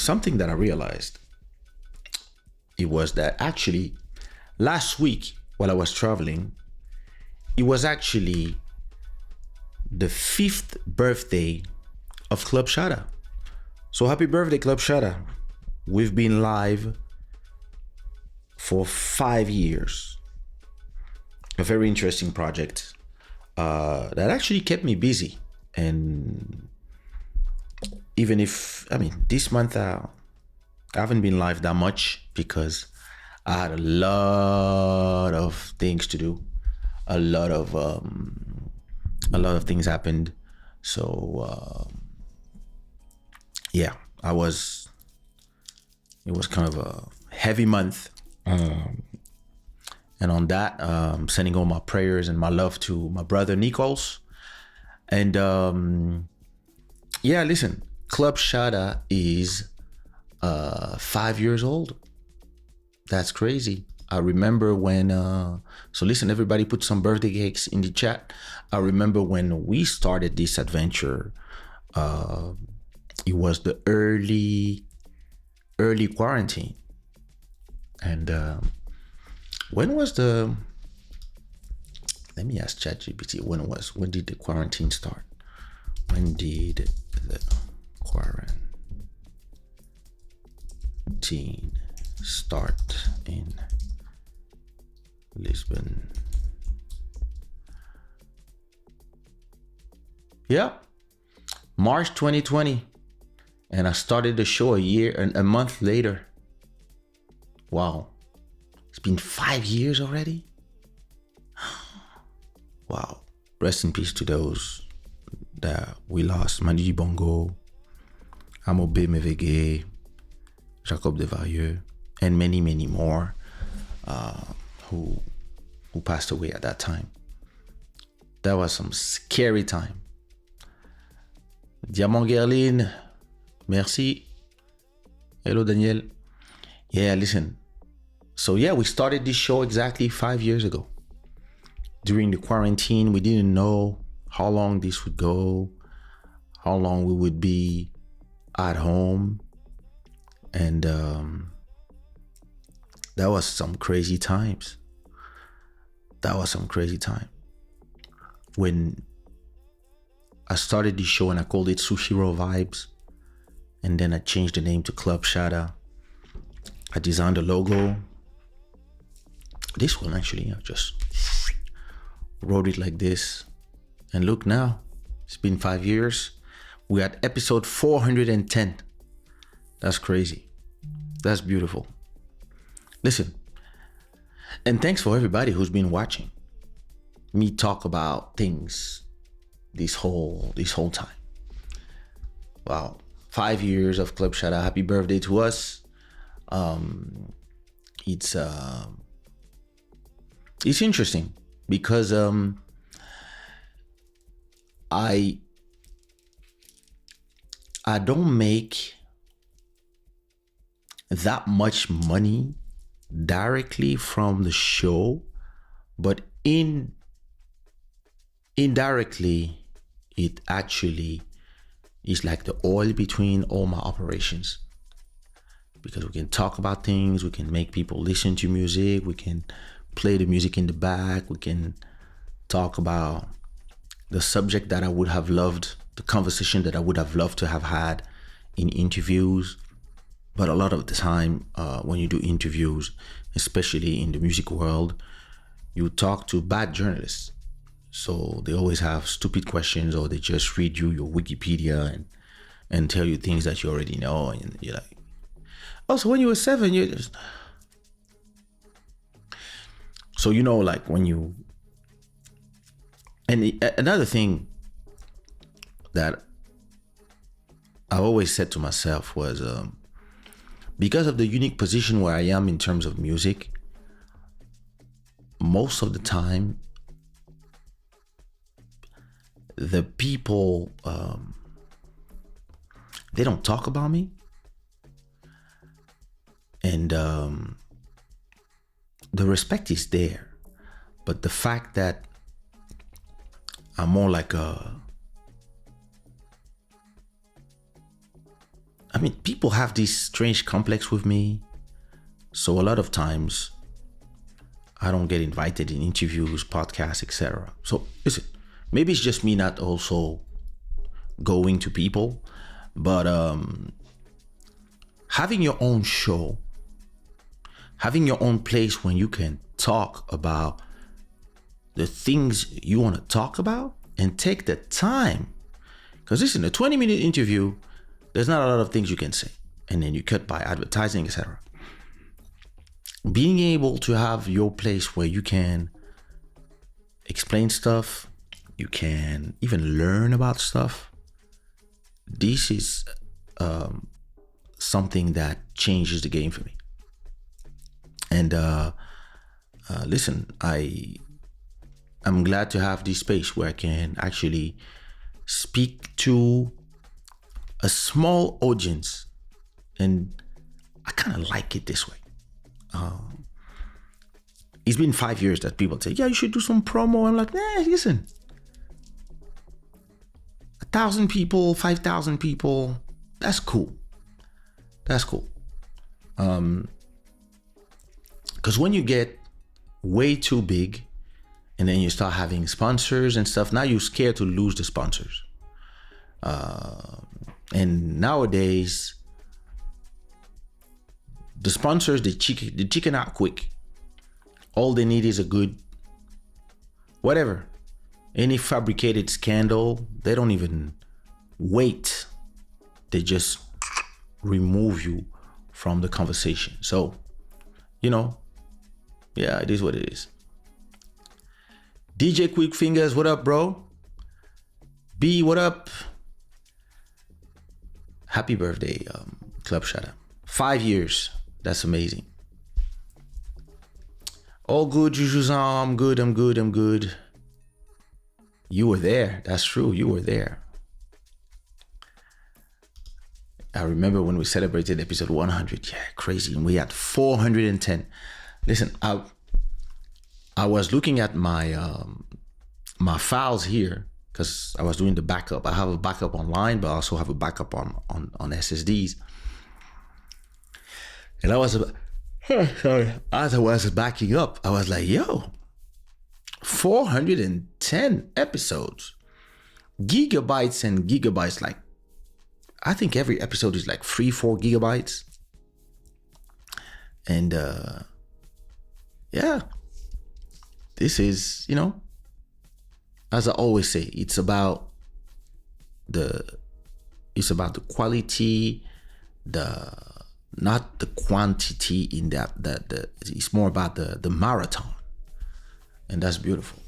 something that I realized, it was that actually last week while I was traveling, it was actually the 5th birthday of Club Shada. So happy birthday, Club Shada. We've been live for 5 years. A very interesting project that actually kept me busy. And even if, this month I haven't been live that much because I had a lot of things to do. A lot of things happened. So yeah, it was kind of a heavy month. And on that, sending all my prayers and my love to my brother Nichols. And listen, Club Shada is 5 years old. That's crazy. I remember when, so listen, everybody put some birthday cakes in the chat. I remember when we started this adventure, it was the early quarantine. And when let me ask ChatGPT, when did the quarantine start? When did the quarantine start in Lisbon? Yeah, March 2020. And I started the show a month later. Wow. It's been 5 years already? Wow. Rest in peace to those that we lost. Manu Bongo, Amobe Mevege, Jacob Devarieux, and many, many more who passed away at that time. That was some scary time. Diamant Gerline, merci. Hello, Daniel. Yeah, listen. So yeah, we started this show exactly 5 years ago. During the quarantine, we didn't know how long this would go, how long we would be at home. And that was some crazy times. When I started the show and I called it Sushiro Vibes, and then I changed the name to Club Shada. I designed a logo. This one actually, I just wrote it like this. And look now, it's been 5 years. We're at episode 410. That's crazy. That's beautiful. Listen, and thanks for everybody who's been watching me talk about things this whole time. Wow, 5 years of Club Shada. Happy birthday to us. It's interesting because I don't make that much money directly from the show, but indirectly it actually is like the oil between all my operations, because we can talk about things, we can make people listen to music, we can play the music in the back, we can talk about the subject that I would have loved, the conversation that I would have loved to have had in interviews. But a lot of the time, when you do interviews, especially in the music world, you talk to bad journalists. So they always have stupid questions, or they just read you your Wikipedia and tell you things that you already know. And you're like, oh, so when you were 7, you just... So, like when you... And another thing that I always said to myself was, because of the unique position where I am in terms of music, most of the time, the people, they don't talk about me. And the respect is there. But the fact that I'm more like a I mean, people have this strange complex with me. So a lot of times I don't get invited in interviews, podcasts, etc. So listen, maybe it's just me not also going to people, but having your own show, having your own place when you can talk about the things you want to talk about and take the time. Because listen, a 20-minute interview, there's not a lot of things you can say. And then you cut by advertising, etc. Being able to have your place where you can explain stuff, you can even learn about stuff. This is something that changes the game for me. And listen, I'm glad to have this space where I can actually speak to a small audience, and I kind of like it this way. It's been 5 years that people say, yeah, you should do some promo. I'm like, listen, 1,000 people, 5,000 people, that's cool. That's cool. Because when you get way too big and then you start having sponsors and stuff, now you're scared to lose the sponsors. And nowadays, the sponsors, they chicken out quick. All they need is a good, whatever. Any fabricated scandal, they don't even wait. They just remove you from the conversation. So, yeah, it is what it is. DJ Quick Fingers, what up, bro? B, what up? Happy birthday, Club Shada. 5 years. That's amazing. All good, Jujuzan. I'm good. You were there. That's true. You were there. I remember when we celebrated episode 100. Yeah, crazy. And we had 410. Listen, I was looking at my my files here because I was doing the backup. I have a backup online, but I also have a backup on SSDs. And as I was backing up, I was like, yo, 410 episodes, gigabytes and gigabytes. Like, I think every episode is like 3-4 gigabytes. And yeah, this is, as I always say, it's about the quality, not the quantity in that it's more about the marathon. And that's beautiful.